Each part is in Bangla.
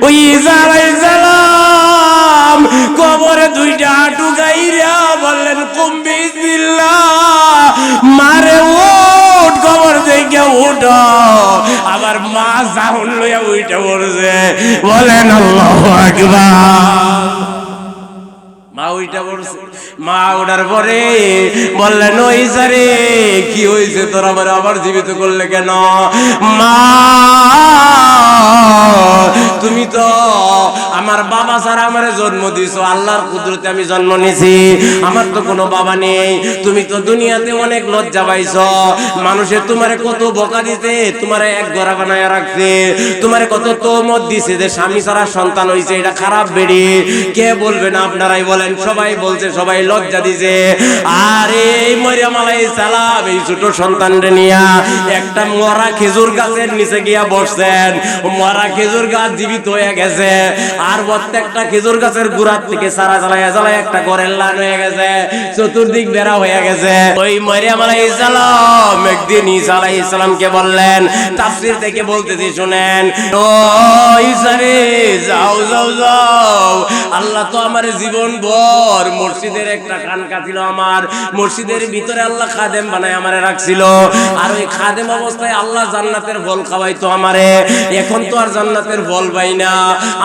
ওই ঈসা আলাইহিস সালাম কবরে দুইটা হাঁটু গাইরা বললেন কুম বিসমিল্লাহ, মারে উঠ, কবর থেকে উঠো। আবার মা সাউন্ড লইয়া উঠে পড়ছে, বলেন আল্লাহু আকবার। মা ওইটা বলছে, মা ওঠার পরে বললেন ও ঈসা রে, কি হয়েছে তোর, আবার জীবিত করলে কেন? মা তুমি তো আমার বাবা ছাড়া আমারে জন্ম দিছো, আল্লাহর কুদরতে আমি জন্ম নিছি, আমার তো কোনো বাবা নেই। তুমি তো দুনিয়াতে অনেক লজ্জা পাইছো, মানুষে তোমারে কত বকা দিতে, তোমারে এক ঘোড়া বানায় রাখছে, তোমারে কত তোমত দিছে যে স্বামী ছাড়া সন্তান হইছে, এটা খারাপ বেড়ি। কে বলবে না, আপনারাই বলেন। সবাই বলছে, সবাই লজ্জা দিছে। আর এই মারইয়াম আলাইহিস সালাম এই ছোট সন্তানরে নিয়া একটা মরা খেজুর গাছের নিচে গিয়া বসছেন। মরা খেজুর গাছ জীবিত হয়ে গেছে, আর প্রত্যেকটা খেজুর গাছের গোড়ার থেকে সারা জ্বালায় জ্বালায় একটা ঘরের লাইন হয়ে গেছে, চতুর্দিক বেড়া হয়ে গেছে। ওই মারইয়াম আলাইহিস সালাম একদিন ঈসা আলাইহিস সালামকে বললেন, তাফসীর থেকে বলতেছি শুনেন, ও ঈসা রে, যাও যাও যাও, আল্লাহ তো আমার জীবন ভর মসজিদের একটা খানকা ছিল, আমার মসজিদের ভিতরে আল্লাহ খাদেম বানায় আমারে রাখছিল, আর ওই খাদেম অবস্থায় আল্লাহ জান্নাতের ফল খাওয়াইতো আমারে। এখন তো আর জান্নাতের ফল পাই না,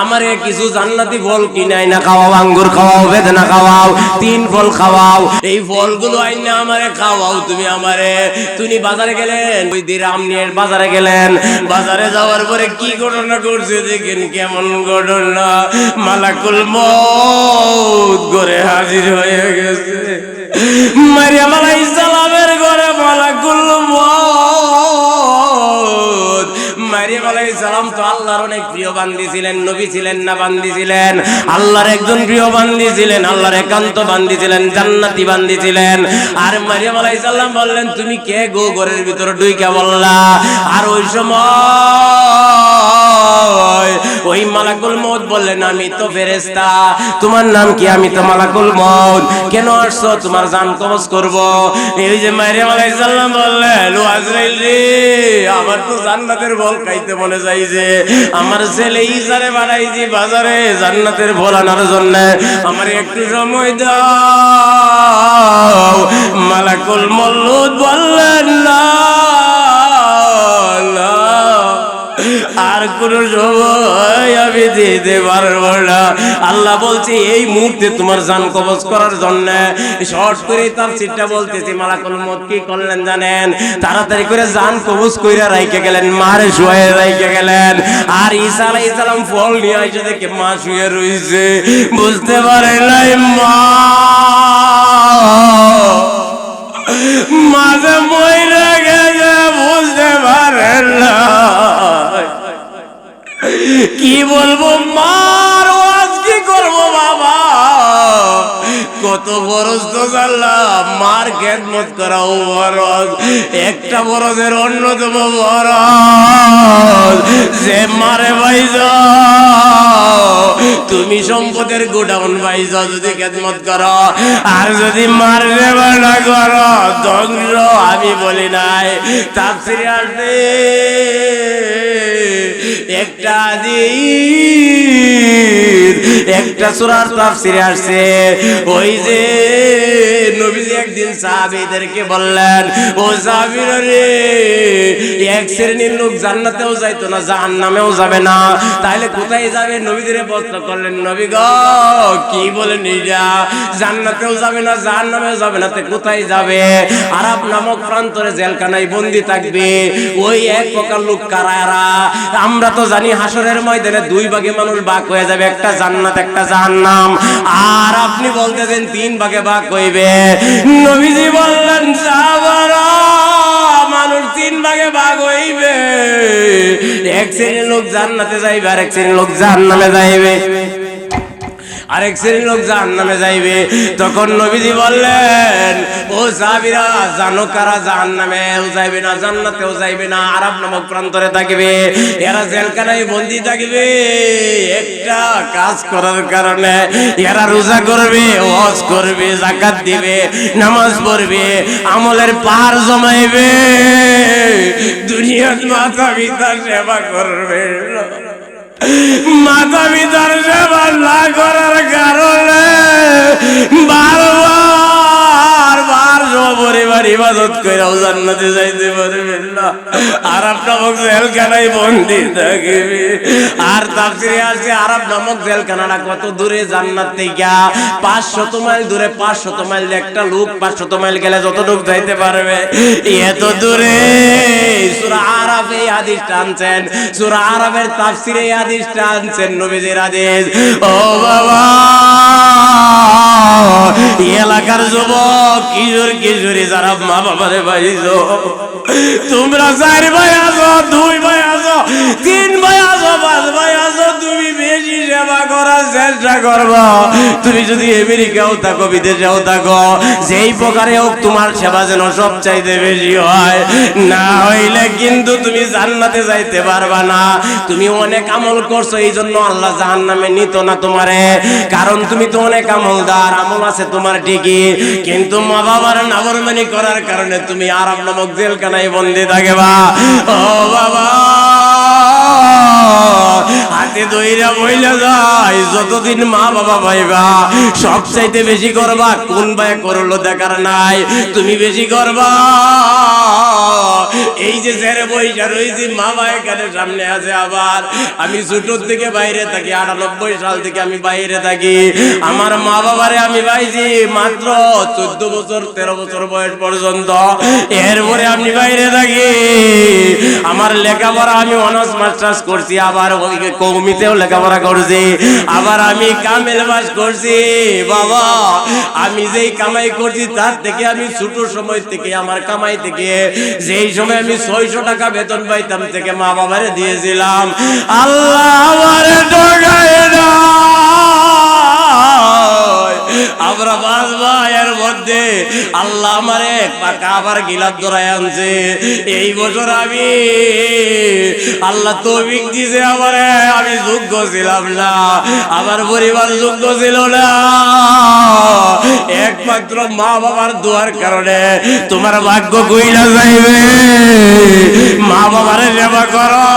আমারে কিছু জান্নাতি ফল কিনাই না খাওয়াও, আঙ্গুর খাওয়াও, বেদানা খাওয়াও, 3 ফল খাওয়াও, এই ফলগুলো আইনা আমারে খাওয়াও তুমি আমারে। তুমি বাজারে গেলেন, ওই দিরাম নিয়ে বাজারে গেলেন, বাজারে যাওয়ার পরে কি ঘটনা করছে দেখেন, কেমন ঘটনা। মালাকুল মউত ঘরে হাজির হয়ে গেছে। মারইয়াম আলাইহিস সালামের ঘরে মালাকুল মউত। মারইয়াম আলাইহিস সালাম তো আল্লাহর অনেক প্রিয় বান্দি ছিলেন, নবী ছিলেন না বান্দি ছিলেন, আল্লাহর একজন প্রিয় বান্দি ছিলেন, আল্লাহর একান্ত বান্দি ছিলেন, জান্নাতি বান্দি ছিলেন। আর মারইয়াম আলাইহিস সালাম বললেন, তুমি কে গো, ঘরের ভিতরে ঢুইকা বললা? আর ওই সময় ওই মালাকুল মউত বললেন, আমি তো ফেরেশতা। তোমার নাম কি? আমি তো মালাকুল মউত। কেন আসছো? তোমার জান কবজ করব। এই যে মারইয়াম আলাইহিস সালাম বললেন, ও আজরাইল রে, আমার তো জান্নাতের ফল খাইতে মনে চাইছে, আমার ছেলে ঈসারে বানাইছি বাজারে জান্নাতের ফল আনার জন্য, আমার একটু সময় দাও। মালাকুল মউত বললেন, না আর কোন সময় আমি দিতে পারবো না। আল্লাহ বলছে, এই মুহূর্তে তোমার জান কবজ করার জন্য। শর্ট করে তার চিঠা বলতেছি, মালাকুল মউত কি করলেন জানেন? তাড়াতাড়ি করে জান কবজ কইরা রাইখে গেলেন, মারে শুয়ে রাইখে গেলেন। আর ঈসা আলাইহিস সালাম ফল নিয়ে আইসে দেখে মা শুয়ে রইছে, বুঝতে পারে নাই মাঝে মইরা গেছে, বুঝতে পারে না। কি বলবো, মার ওয়াজ কি করবো বাবা, কত বরজ তো জানলাম, মার খেদমত করা ও বরজ, একটা বরজের অন্যতম বরজ যে মারে ভাইজ, তুমি সম্পদের গোডাউন ভাইজ যদি খেদমত করো, আর যদি মার সেবা না করো ধ্বংস। আমি বলি নাই, তাফসীরে আসছে একটা একটা সূরার তাফসীরে আসছে, ওই যে নবীজি একদিন সাহাবীদেরকে বললেন, ও সাহাবীরা রে, এক শ্রেণীর লোক জান্নাতেও যাইতো না, জাহান্নামেও যাবে না, তাইলে কোথায় যাবে? নবীজিরে প্রশ্ন করলেন, নবী গো কি বলেন এটা, জান্নাতেও যাবে না জাহান্নামেও যাবে না, তে কোথায় যাবে? আরব নামক প্রান্তরে জেলখানায় বন্দী থাকবে। ওই এক প্রকার লোক কারা? আমরা তো জানি হাসরের ময়দানে 2 ভাগে মানুষ ভাগ হয়ে যাবে, একটা জান্নাত একটা জাহান্নাম। আর আপনি বলতেছেন 3 ভাগে ভাগ হইবে। নবীজি বললেন, সাহাবারা, মানুষ 3 ভাগে ভাগ হইবে, এক শ্রেণীর লোক জান্নাতে যাইবে, আর এক শ্রেণীর লোক জাহান্নামে যাইবে, আরেক শ্রেণীর লোক জাহান্নামে যাইবে। তখন নবীজি বললেন, ও সাহাবীরা, জানো কারা জাহান্নামেও যাইবে না জান্নাতেও যাইবে না? আরব নামক প্রান্তরে থাকবে, এরা জেলখানায় বন্দী থাকবে। একটা কাজ করার কারণে এরা রোজা করবে, ওয়াজ করবে, যাকাত দিবে, নামাজ পড়বে, আমলের পাহাড় জমাইবে, দুনিয়ার মাতা পিতার সেবা করবে। মাতা পিতার সেবা না করার কারণে বারবার পরিবার ইবাদত কইরাও জান্নাতে যাইতে পারবেন না। আরব নামক জেলখানায় বন্দী থাকবে। আর তাফসীরে আছে আরব নামক জেলখানাটা কত দূরে জান্নাত থেকে? 500 মাইল দূরে। 500 মাইল একটা লোক 500 মাইল গেলে যতটুকু যাইতে পারবে এত দূরে। সূরা আরাফে এই হাদিসটা আনছেন, সূরা আরাফের তাফসীরে এই হাদিসটা আনছেন, নবীজির হাদিস। ও বাবা, এলাকার যুবক কিশোর কিশোরী যারা মা বাবারে পাইছো, তোমরা 4 ভাই আছো, 2 ভাই আছো, 3 ভাই আছো, 5 ভাই আছো, তুমি বেশি সেবা করার চেষ্টা করবা। তুমি যদি আমেরিকাও থাকো, বিদেশেও থাকো, যেই প্রকারে হোক তোমার সেবা যেন সব চাইতে বেশি হয়, না হইলে কিন্তু তুমি জান্নাতে যাইতে পারবা না। তুমি অনেক আমল করছো, এই জন্য আল্লাহ জাহান্নামে নিত না তোমারে, কারণ তুমি তো অনেক আমলদার, আমল আছে তোমার ঠিকই, কিন্তু মা বাবার নাফরমানি করার কারণে তুমি আরাম নামক জেলখানায় বন্দী থাকবা। ও বাবা, হাতে দইরা বইলা যায়, যতদিন মা বাবা পাইবা সব চাইতে বেশি করবা। কোন ভাই করলো দেখার নাই, তুমি বেশি করবা। এই যে জেরে বইসা রয়েছি, মা ভাই এখানে সামনে আছে। আবার আমি ছোট থেকে বাইরে থাকি, 98 সাল থেকে আমি বাইরে থাকি। আমার মা বাবারে আমি পাইছি মাত্র 14 বছর 13 বছর বয়স পর্যন্ত, এরপরে আমি বাইরে থাকি। আমার লেখাপড়া আমি অনার্স মাস্টার্স করছি, আবার ওই কওমিতেও লেখাপড়া করছি, আবার আমি কামেল পাস করছি। বাবা, আমি যেই কামাই করছি তার থেকে আমি ছোট সময় থেকে আমার কামাই থেকে যেই সময় আমি 600 টাকা বেতন পাইতাম থেকে মা বাবারে দিয়েছিলাম। আল্লাহ আমারে ঠকায় না। আমরা 5 ভাইয়ের মধ্যে আল্লাহ আমারে পাকা আবার গিলাপ ধরায় আনছে। এই বছর আমি আল্লাহ তৌফিক দিয়েছে আমারে, আমি যোগ্য ছিলাম না, আমার পরিবার যোগ্য ছিল না, একমাত্র মা বাবার দোয়ার কারণে তোমার ভাগ্য কইলা যাইবে। মা বাবার সেবা করো।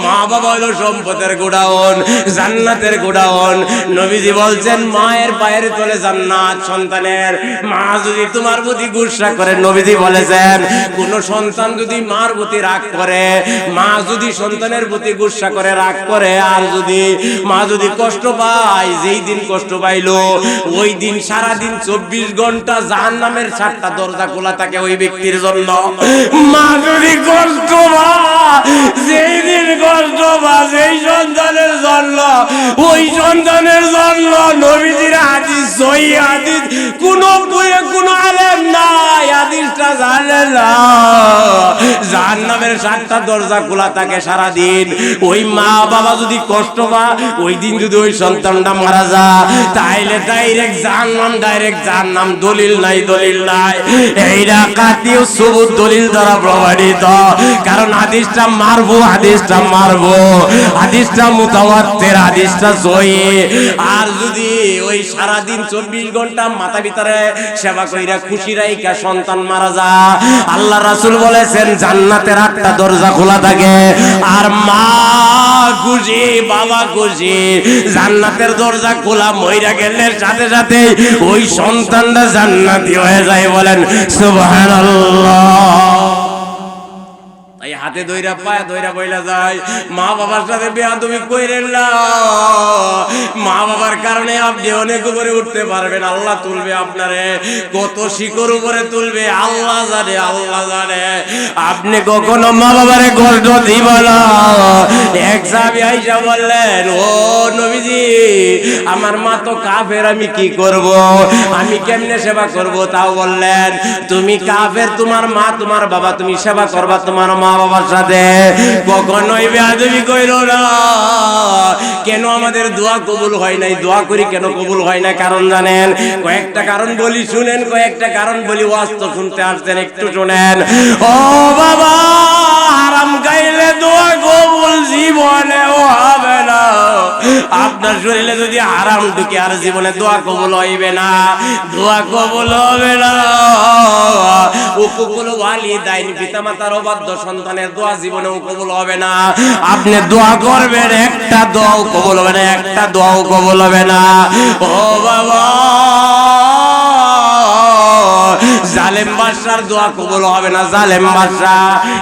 মা বাবা হলো সম্পদের গোডাউন, জান্নাতের গোডাউন। নবীজি বলছেন মায়ের পায়ের তলে জান্নাত সন্তানের। মা যদি তোমার প্রতি গুসা করে, নবীজি বলেছেন কোন সন্তান যদি মার প্রতি রাগ করে, মা যদি সন্তানের প্রতি গুসা করে, রাগ করে, আর যদি মা যদি কষ্ট পায়, যেই দিন কষ্ট পাইলো ওই দিন সারা দিন 24 ঘন্টা জাহান্নামের 7টা দরজা খোলা থাকে ওই ব্যক্তির জন্য। মা যদি কষ্ট পায়, যেই দিন কষ্ট পায় যেই সন্তানের জন্য, ওই সন্তানের জন্য নবীজির হাদিস, সহিহ হাদিস, কোন বইয়ে কোন আলেম নাই হাদিসটা জানে না। জাহান্নামের 7টা দরজা খোলা থাকে সারা দিন। ওই মা বাবা যদি কষ্ট পায়, ওই দিন যদি ওই সন্তানটা মারা যায়, তাইলে ডাইরেক্ট জাহান্নাম, ডাইরেক্ট জাহান্নাম। দলিল নাই, দলিল নাই, এইটা কাতিও সবুত দলিল দ্বারা প্রমাণিত। কারণ হাদিসটা মারবো, হাদিসটা মারবো, হাদিসটা মুতাওয়াত্তির, হাদিসটা সহিহ। আর যদি ওই সারা দিন 24 ঘন্টা মাথা ভিতরে সেবা কইরা খুশি রাইখা সন্তান মারা যায়, আল্লাহ রাসূল বলেছেন জান্নাতের 8টা দরজা খোলা থাকে। আর মা খুশি, বাবা খুশি, জান্নাতের দরজা খোলা, মইরা গেলে সাথে সাথে ওই সন্তানটা জান্নাতি হয়ে যায়। বলেন সুবহানাল্লাহ। তাই হাতে দইরা পায়ে দইরা বইলা যায়, মা বাবার সাথে বেয়াদবি কইরেন না। মা বাবার কারণে আপনি অনেক উপরে উঠতে পারবেন, আল্লাহ তুলবে আপনারে, কত শিখর উপরে তুলবে আল্লাহ জানে, আল্লাহ জানে। আপনি কখনো মা বাবারে কষ্ট দিবেন না। এক সাহাবী আয়েশা বললেন, ও নবীজি, আমার মা তো কাফের, আমি কি করব, আমি কেমনে সেবা করব? তাও বললেন, তুমি কাফের, তোমার মা তোমার বাবা, তুমি সেবা করবা তোমার মা বাবার সাথে, কখনোই বেয়াদবি কইরো না। কেন আমাদের দোয়া কবুল হয় নাই? দোয়া করি কেন কবুল হয় না? কারণ জানেন? কয়েকটা কারণ বলি, শুনেন। কয়েকটা কারণ বলি, ওয়াজ তো শুনতে আসছেন, একটু শুনেন। ও বাবা, হারাম খাইলে দোয়া কবুল জীবনেও হবে না। আপনার শরীরে যদি হারাম ঢুকে আর জীবনে দোয়া কবুল হইবে না, দোয়া কবুল হবে না। উকুকুল ওয়ালিদাইন, পিতামাতার অবাধ্য সন্তানের দোয়া জীবনেও কবুল হবে না। আপনি দোয়া করবেন, একটা দোয়াও কবুল হবে না, একটা দোয়াও কবুল হবে না। ও বাবা, জালেম বাদশার দোয়া কবুল হবে না। জালেম বাদশা,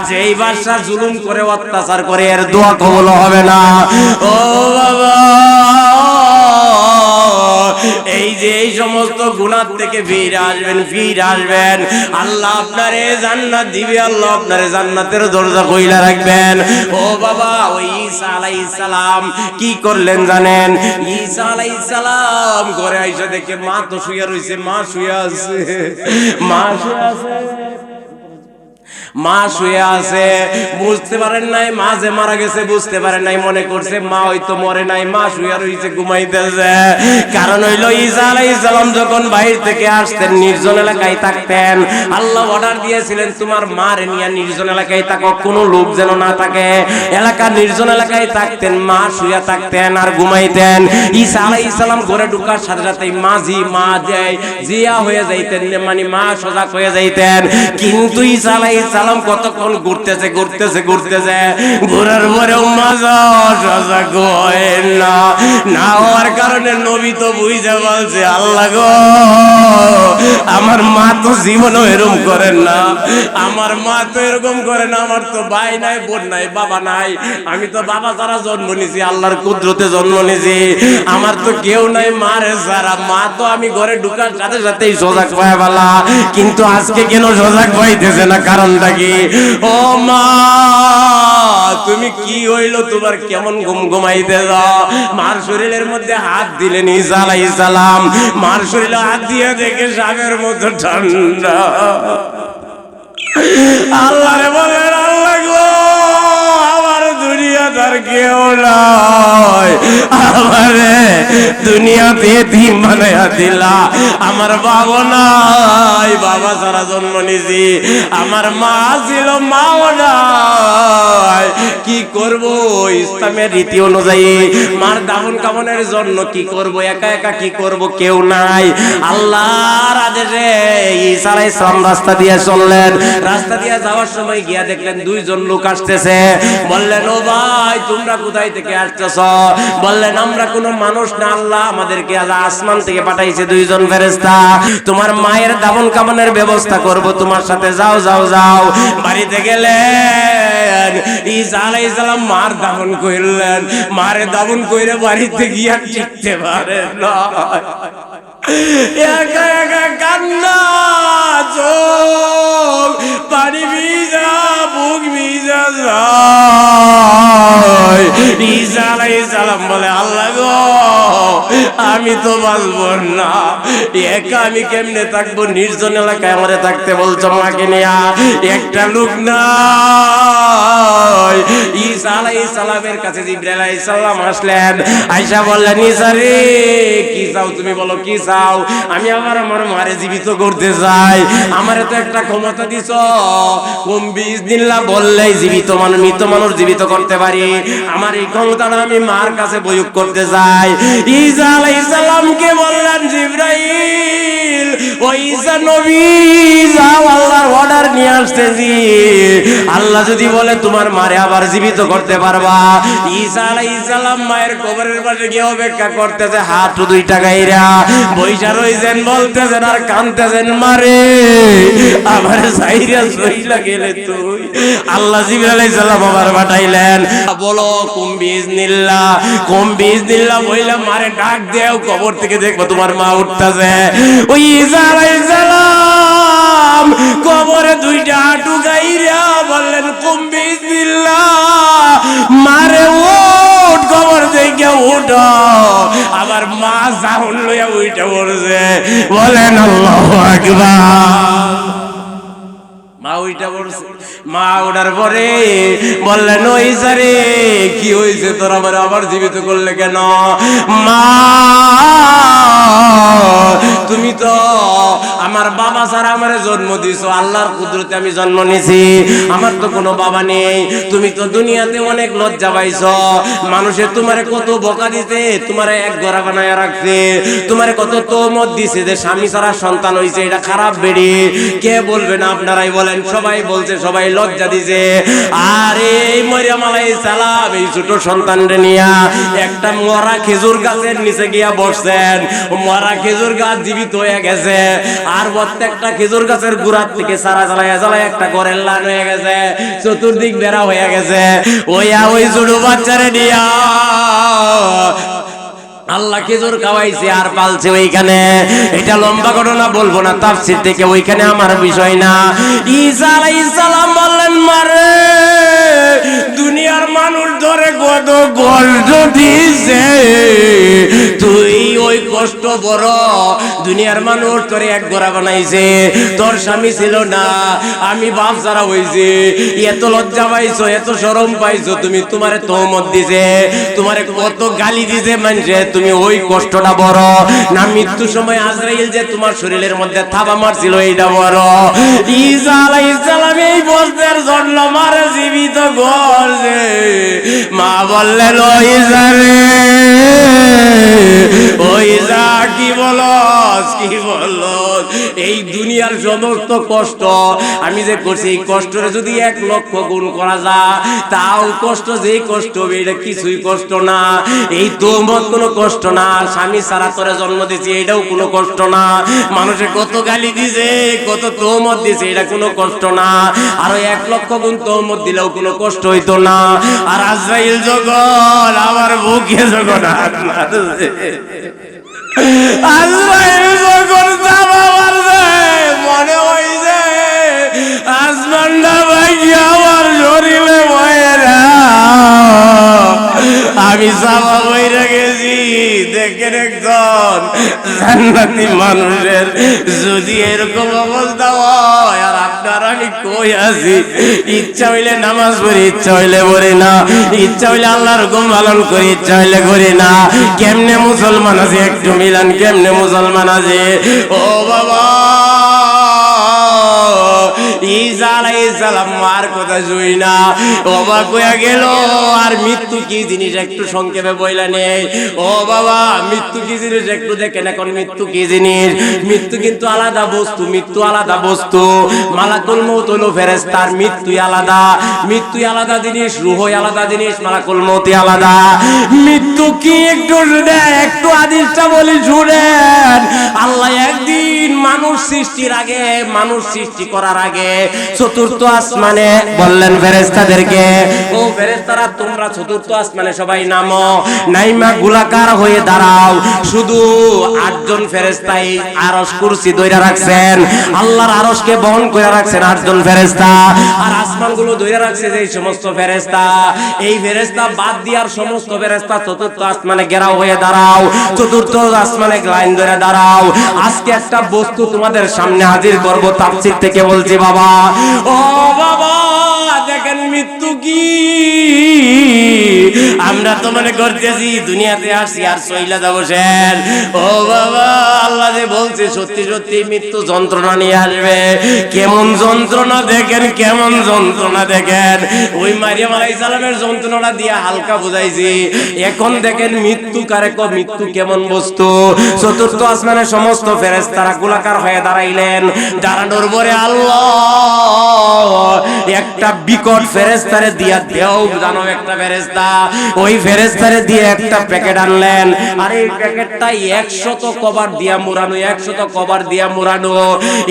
যেই বাদশা জুলুম করে অত্যাচার করে, এর দোয়া কবুল হবে না। ও বাবা, এই যে এই সমস্ত গুনাহ থেকে ফিরে আসবেন, ফিরে আসবেন, আল্লাহ আপনারে জান্নাত দিবে, আল্লাহ আপনারে জান্নাতের দরজা খুইলা রাখবেন। ও বাবা, ওই ঈসা আলাইহিস সালাম কি করলেন জানেন? ঈসা আলাইহিস সালাম ঘরে আইসা দেখে মা তো শুয়ে রইছে, মা শুয়ে আছে, মা শুয়ে আছে, মা শুয়ে আছে। বুঝতে পারেন নাই মা যে মারা গেছে, বুঝতে পারেন নাই, মনে করছে মা হয়তো মরে নাই, মা শুয়ে রইছে, ঘুমাইতেছে। কারণ হইল ঈসা আলাইহিস সালাম যখন বাইরে থেকে আসতেন, নির্জন এলাকায় থাকতেন। আল্লাহ অর্ডার দিয়েছিলেন তোমার মারে নিয়ে নির্জন এলাকায় থাকো, কোনো লোক যেন না থাকে। এলাকা নির্জন এলাকায় থাকতেন, মা শুয়ে থাকতেন আর ঘুমাইতেন। ঈসা আলাইহিস সালাম ঘরে ঢোকার সাথে সাথেই মা জিয়া হয়ে যাইতেন, মানে মা সজাগ হয়ে যাইতেন। কিন্তু ঈসা আলাইহিস সালাম কতক্ষণ ঘুরতেছে, ঘোরার পরেও মা সজাগ হয় না। না হওয়ার কারণে নবী তো বুঝে বলছে, আল্লাহ গো, আমার মা তো জীবনও এরকম করেন না, আমার মা তো এরকম করে না, আমার তো ভাই নাই, বোন নাই, বাবা নাই, আমি তো বাবা ছাড়া জন্ম নিয়েছি, আল্লাহর কুদরতে জন্ম নিয়েছি, আমার তো কেউ নাই মারে ছাড়া। মা তো আমি ঘরে ঢুকার সাথে সাথেই সজাগ পায় বলা, কিন্তু আজকে কেন সজাগ পাইতেছে না, কারণটা কি? ও মা, তুমি কি হইলো, তোমার কেমন ঘুমাইতে যাও? মার শরীরের মধ্যে হাত দিলেন ঈসা আলাইহিস সালাম, মার শরীরে হাত দিয়ে দেখে সাগরের মতো ঠান্ডা। আল্লাহ রে বলেন, আল্লাহ গো, আমার দুনিয়াদার কেউ নাই, আমারে দুনিয়াতে এতিম বানাইয়া দিলা। আমার বাবা নাই, বাবা ছাড়া জন্ম নিয়েছি, আমার মা ছিল, মাও নাই, কি করব? ইসলামের রীতি অনুযায়ী মার দাফন কাফনের জন্য কি করব? একা একা কি করব? কেউ নাই। আল্লাহর আদেশে ঈসা আলাইহিস সালাম রাস্তা দিয়ে চললেন। রাস্তা দিয়ে যাওয়ার সময় গিয়া দেখলেন দুইজন লোক আসতেছে। বললেন, ও ভাই, তোমরা কোথায় থেকে আসতেছ? বললেন, আমরা কোনো মানুষ না, আল্লাহ আমাদেরকে আসমান থেকে পাঠাইছে দুইজন ফেরেশতা, তোমার মায়ের দাফন কাফনের ব্যবস্থা করব, তোমার সাথে যাও যাও যাও। বাড়িতে গেলেন, ঈসা আলাইহিস সালাম মার দাফন করলেন। মারে দাফন কইরে বাড়িতে গিয়া টিকতে পারে না, একা একা কান্না, চোখ পানি ভিজা, বুক ভিজা যায়। ঈসা আলাইহিস সালাম বলে, আল্লাহ গো, আমি তো বাঁচব না, একা আমি কেমনে থাকবো? নির্জন এলাকায় আমারে থাকতে বলছো, মাকে নিয়া একটা লোক নাই। ঈসা আলাইহিস সালামের কাছে জিবরাইল আলাইহিস সালাম আসলেন। আয়েশা বললেন, ঈসা রে, কি চাও তুমি, বলো কি চাও? আমি আমার মারে জীবিত করতে চাই, আমারে তো একটা ক্ষমতা দিছ, কম বিইজনিল্লাহ বললেই জীবিত মানুষ, মৃত মানুষ জীবিত করতে পারি, আমার এই ক্ষমতাটা আমি মার কাছে প্রয়োগ করতে চাই। ঈসা আলাইহিস সালামকে বললেন, জিবরাইল, ও ঈসা নবী, যাও, আল্লাহর অর্ডার নিয়ে আসতেছি, আল্লাহ যদি বলে তোমার মারে আবার জীবিত করতে পারবা। ঈসা আলাইহিস সালাম মায়ের কবরের পাশে গিয়ে অপেক্ষা করতেছে, হাত দুইটা গাইরা বইসা রইছেন, বলতেছেন আর কাঁদতেছেন, মারে আমার সাইরা সইলা গেলে তুই। আল্লাহ জিবরাইল আলাইহিস সালাম আবার পাঠাইলেন, বলো কুম বিইজনিল্লাহ, কুম বিইজনিল্লাহ বইলা মারে ডাক দেও, কবর থেকে দেখবো তোমার মা উঠতেছে। ওই ঈসা আলাইহিস সালাম কবরে দুইটা হাঁটু গাইরা বললেন, কুম বিইজনিল্লাহ, মারে উঠ, কবর থেকে উঠো। আবার মা জাহুন লইয়া উইটা পড়ছে, বলেন আল্লাহু আকবার। মা ওইটা বলছে, মা ওঠার পরে বললেন, ওই সারে কি হয়েছে, তোর আবার জীবিত করলে কেন? মা, তুমি তো আমার বাবা ছাড়া আমারে জন্ম দিছো, আল্লাহর কুদরতে আমি জন্ম নিছি, আমার তো কোনো বাবা নেই। তুমি তো দুনিয়াতে অনেক লজ্জা পাইছো, মানুষে তোমারে কত বকা দিতে, তোমারে এক গড়া বানায় রাখছে, তোমারে কত তোমত দিছে যে স্বামী ছাড়া সন্তান হইছে, এটা খারাপ বেড়ি। কে বলবে না? আপনারাই বলেন। সবাই বলছে, সবাই লজ্জা দিছে। আর এই মরিয়ম আলাইহিস সালাম এই ছোট সন্তানরে নিয়া একটা মরা খেজুর গাছের নিচে গিয়া বসছেন। মরা খেজুর গাছ জীবিত হয়ে গেছে, আর প্রত্যেকটা খেজুর গাছের গোড়ার থেকে সারা জ্বালায় জ্বালায় একটা ঘরের লান হয়ে গেছে, চতুর্দিক বেড়া হয়ে গেছে। ওই ছোট বাচ্চারে নিয়া আল্লাহ খেজুর খাওয়াইছে আর পালছে ওইখানে। এটা লম্বা ঘটনা, বলবো না তাফসীর থেকে, ওইখানে আমার বিষয় না। ঈসা আলাইহিস সালাম বললেন, মারে দুনিয়ার মানুষ ধরে কত কষ্ট দিছে, তুই ওই কষ্ট বড়। দুনিয়ার মানুষ তোরে এক গোড়া বানাইছে, তোর স্বামী ছিল না, আমি বাপ ছাড়া হইছি, এত লজ্জা পাইছো, এত শরম পাইছো, তুমি তোমারে তোহমত দিছে, তোমারে কত গালি দিছে মানুষে, তুমি ওই কষ্টটা বড় না মৃত্যু সময় আজরাইল যে তোমার শরীরের মধ্যে থাবা মারছিল এইটা বড়? ঈসা আলাইহিস সালাম এই বস্তের জন্য মারে জীবিত করছে। মা বললেন, ও ঈসা রে, ও ঈসা, কি বলস, কি বলস? এই দুনিয়ার সমস্ত কষ্ট আমি যে করছি, এই কষ্টরে যদি 1,00,000 গুণ করা যায়, তাও কষ্ট, যেই কষ্ট এটা কিছুই কষ্ট না। এই তোমত কোনো কষ্ট না, স্বামী ছাড়া তোরে জন্ম দিয়েছি এটাও কোনো কষ্ট না, মানুষে কত গালি দিছে, কত তোমত দিছে, এটা কোনো কষ্ট না। আর 1,00,000 গুণ তোমত দিলেও কোনো কষ্ট হইতো না। আর আজরাইল যখন আমার বুকে যখন হাত মারছে, আজরাইল যখন চাপা মারছে, মনে হইছে আসমানটা ভাই আমার শরীরে বয়েরা, আমি চাপা বইরা গেছি। দেখেন, একজন জান্নাতি মানুষের যদি এরকম অবস্থা হয়, আর আপনার আমি কই আছি, ইচ্ছা হইলে নামাজ পড়ি, ইচ্ছা হইলে পড়ি না, ইচ্ছা হইলে আল্লাহর হুকুম পালন করি, ইচ্ছা হইলে করি না। কেমনে মুসলমান আছে একটু মিলান, কেমনে মুসলমান আছে? ও বাবা, ঈসা আলাইহিস সালাম মার কথা শুই না অবাক হইয়া গেল। আর মৃত্যু কি জিনিস একটু সংক্ষেপে বইলা নেই। ও বাবা, মৃত্যু কি জিনিস একটু দেখেন। এখন মৃত্যু কি জিনিস? মৃত্যু কিন্তু আলাদা বস্তু, মৃত্যু আলাদা বস্তু। মালাকুল মউত হলো ফেরেশতার, মৃত্যু আলাদা, মৃত্যু আলাদা জিনিস, রূহ আলাদা জিনিস, মালাকুল মউত আলাদা। মৃত্যু কি একটু শুনেন, একটু হাদিসটা বলি শুনেন। আল্লাহ একদিন মানুষ সৃষ্টির আগে, মানুষ সৃষ্টি করার আগে চতুর্থ আসমানে বললেন ফেরেশতাদেরকে, ও ফেরেশতারা তোমরা চতুর্থ আসমানে সবাই নামো, নাইমা গোলাকার হয়ে দাঁড়াও। শুধু 8 জন ফেরেশতা এই আরশ কুরসি ধইরা রাখছেন, আল্লাহর আরশকে বহন করে রাখছেন 8 জন ফেরেশতা। আর আসমানগুলো ধইরা রাখছে যে সমস্ত ফেরেশতা, এই ফেরেশতা বাদ দিয়ার সমস্ত ফেরেশতা চতুর্থ আসমানে ঘেরাও হয়ে দাঁড়াও, চতুর্থ আসমানে লাইন ধরে দাঁড়াও। আজকে একটা বস্তু তোমাদের সামনে হাজির করব, তাফসীর থেকে বলছি বাবা। ও বাবা, দেখেন মৃত্যু কি? আমরা তো মনে করতেছি দুনিয়াতে আসি আর চইলা যাব শেষ। ও বাবা, আল্লাহ যে বলছে সত্যি সত্যি মৃত্যু যন্ত্রণা নিয়ে আসবে। কেমন যন্ত্রণা দেখেন, কেমন যন্ত্রণা দেখেন। ওই মারিয়াম আলাইহিস সালামের যন্ত্রণাটা দিয়ে হালকা বুঝাইছি, এখন দেখেন মৃত্যু কারে কো, মৃত্যু কেমন বস্তু। চতুর্থ আসমানে সমস্ত ফেরেশতারা গোলাকার হয়ে দাঁড়াইলেন। দাঁড়ানোর পরে আল্লাহ একটা বিকট ফেরেশতারে দিয়া দেও জানো, একটা ফেরেশতা, ওই ফেরেশতারে দিয়ে একটা প্যাকেট আনলেন। আর এই প্যাকেটটা 100 কভার দিয়া মোড়ানো, 100 কভার দিয়া মোড়ানো।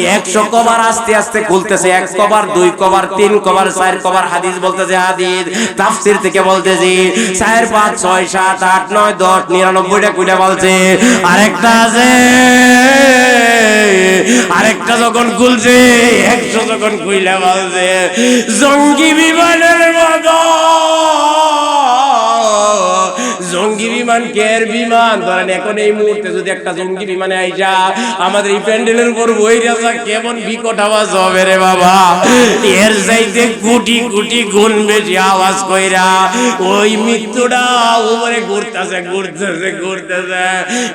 100 কভার আস্তে আস্তে খুলতেছে, 1 কভার, 2 কভার, 3 কভার, 4 কভার। হাদিস বলতেছে, হাদিস তাফসীর থেকে বলতেছি 4, 5, 6, 7, 8, 9, 10, 99টা কইটা বলছে। আরেকটা আছে, আরেকটা যখন খুলছে 100 যখন কইলা বলছে জঙ্গি বিমানের মতো জঙ্গি বিমান কের বিমান ধরেন এখন এই মুহূর্তে যদি একটা জঙ্গি বিমানে আইসা আমাদের এই প্যান্ডেলের উপর বইরা যায় কেমন বিকট আওয়াজ হবে রে বাবা, এর চাইতে কোটি কোটি গুণ বেশি আওয়াজ কইরা ওই মৃত্যুটা উপরে ঘুরতেছে ঘুরতেছে ঘুরতেছে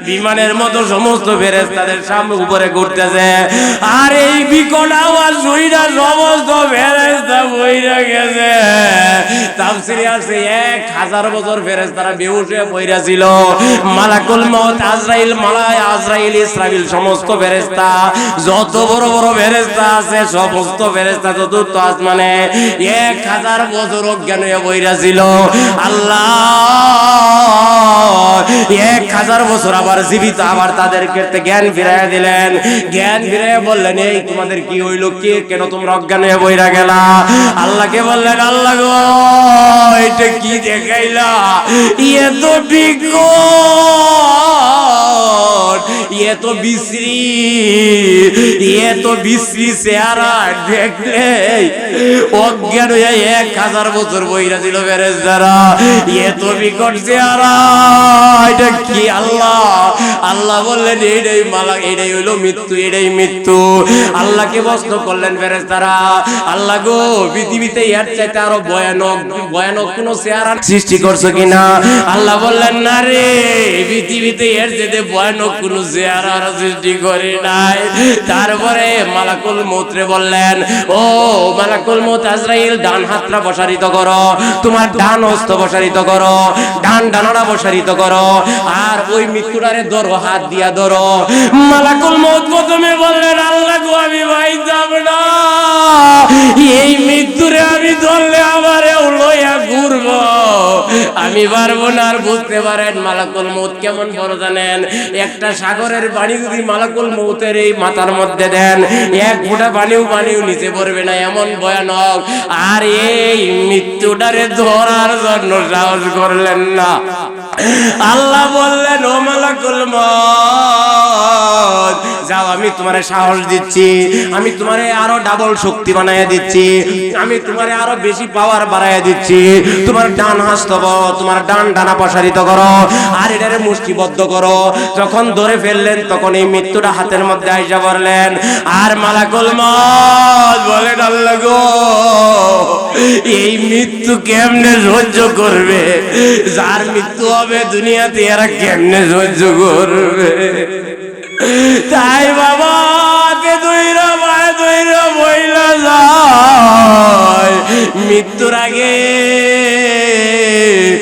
বিমানের মতো সমস্ত ফেরেশতাদের সামনে উপরে ঘুরতেছে। আর এই বিকট আওয়াজ শুইরা সমস্ত ফেরেশতা বইরা গেছে। তাফসীরে আছে 1000 বছর ফেরেশতারা বেহুশ হয়ে পড়া ছিল। মালাকুল মউত আজরাইল, আজরাইল, ইসরাফিল সমস্ত ফেরেশতা যত বড় বড় ফেরেশতা আছে সমস্ত ফেরেশতা চতুর্থ আসমানে 1000 বছর অজ্ঞান হয়ে পড়া ছিল। আল্লাহ 1000 বছর আবার জীবিত আবার তাদেরকে জ্ঞান ফিরাইয়া দিলেন। জ্ঞান ফিরাইয়া বললেন এই তোমাদের কি হইল, কে কেন তোমরা অজ্ঞান হয়ে পড়া গেলা? আল্লাহকে বললেন আল্লাহ গো এটা কি দেখাইলা, ইয়ে তো বিকট, ইয়ে তো বিশ্রী, ইয়ে তো বিশ্রী চেহারা দেখলে অজ্ঞান হয়ে 1000 বছর বইরা ছিল ফেরেশতারা। ইয়ে তো বিকট চেহারা, এটা কি? আল্লাহ আল্লাহ বললেন এইটাই মালা, এইটাই হইলো মৃত্যু, এইটাই মৃত্যু। আল্লাহকে প্রশ্ন করলেন ফেরেশতারা আল্লাহ গো পৃথিবীতে এর চাইতে আরো ভয়ানক ভয়ানক কোন চেহারা সৃষ্টি করছো কিনা? আল্লাহ বললেন না রে, পৃথিবীতে এর চাইতে ভয়ানক কোন চেহারা সৃষ্টি করে নাই। তারপরে মালাকুল মউতরে বললেন ও মালাকুল মউত আজরাইল ডান হাতটা প্রসারিত করো, তোমার ডান হস্ত প্রসারিত করো, ডান ডানাটা প্রসারিত করো, আর ওই মৃত্যুটারে ধরো, হাত দিয়া ধরো। মালাকুল মউত প্রথমে বললেন আল্লাহ গো আমি ভাই যাব না, এই মৃত্যুরে আমি ধরলে আমারেও লইয়া ঘুরবো, আমি পারবো না। আর বুঝতে পারেন মালাকুল মউত কেমন বড় জানেন, একটা সাগরের পানি যদি মালাকুল মউতের এই মাথার মধ্যে দেন এক ফোঁটা পানিও নিচে পড়বে না, এমন ভয়ানক। আর এই মৃত্যুটারে ধরার জন্য সাহস করলেন না। আল্লাহ বললেন ও মালাকুল মউত যাও, আমি তোমারে সাহস দিচ্ছি, আমি তোমারে আরো ডাবল শক্তি বানাইয়া দিচ্ছি, আমি তোমারে আরো বেশি পাওয়ার বাড়াইয়া দিচ্ছি। তোমার ডান হস্ত তোমার ডান ডানা প্রসারিত করো আর এটারে মুষ্টিবদ্ধ করো। যখন ধরে ফেললেন তখন এই মৃত্যুটা হাতের মধ্যে আইসা পড়লেন। আর মালাকুল মউত বলেন আল্লাহ গো এই মৃত্যু কেমনে সহ্য করবে? যার মৃত্যু হবে দুনিয়াতে এরা কেমনে সহ্য করবে? তাই বাবা দইরা বইলা যায়, মৃত্যুর আগে